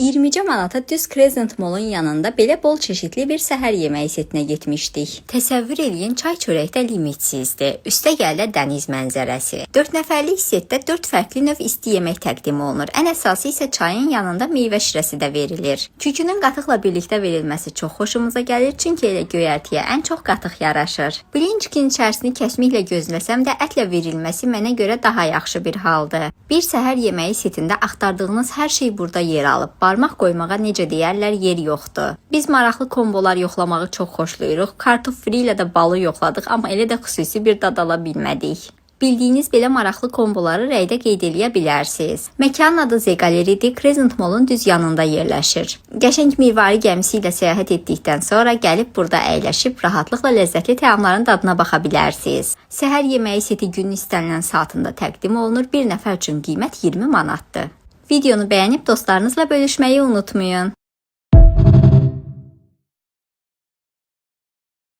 20 manata düz Crescent Mall'un yanında belə bol çeşidli bir səhər yeməyi setinə getmişdik. Təsəvvür eləyin, çay çörəkdə limitsizdir. Üstə gələ dəniz mənzərəsi. 4 nəfərlik setdə 4 fərqli növ isti yemək təqdim olunur. Ən əsası isə çayın yanında meyvə şirəsi də verilir. Kükünün qatıqla birlikdə verilməsi çox xoşumuza gəlir, çünki elə göyərtiyə ən çox qatıq yaraşır. Blinçkin içərisini kəsmiklə gözləsəm də ətlə verilməsi mənə görə daha yaxşı bir haldır. Bir səhər yeməyi setində axtardığınız hər şey burada yer alıb. Barmaq qoymağa necə deyərlər, yer yoxdur. Biz maraqlı kombolar yoxlamağı çox xoşlayırıq. Kartof fri ilə də balı yoxladıq, amma elə də xüsusi bir dad ala bilmədik. Bildiyiniz belə maraqlı komboları rəydə qeyd eləyə bilərsiniz. Məkanın adı Z Galeridir, Crescent Mall'un düz yanında yerləşir. Qəşəng mirvari gəmisi ilə səyahət etdikdən sonra gəlib burada əyləşib rahatlıqla ləzzətli təamların dadına baxa bilərsiniz. Səhər yeməyi seti günün istənilən saatında təqdim olunur. Bir nəfər üçün qiymət 20 manatdır. Videonu bəyənib dostlarınızla bölüşməyi unutmayın.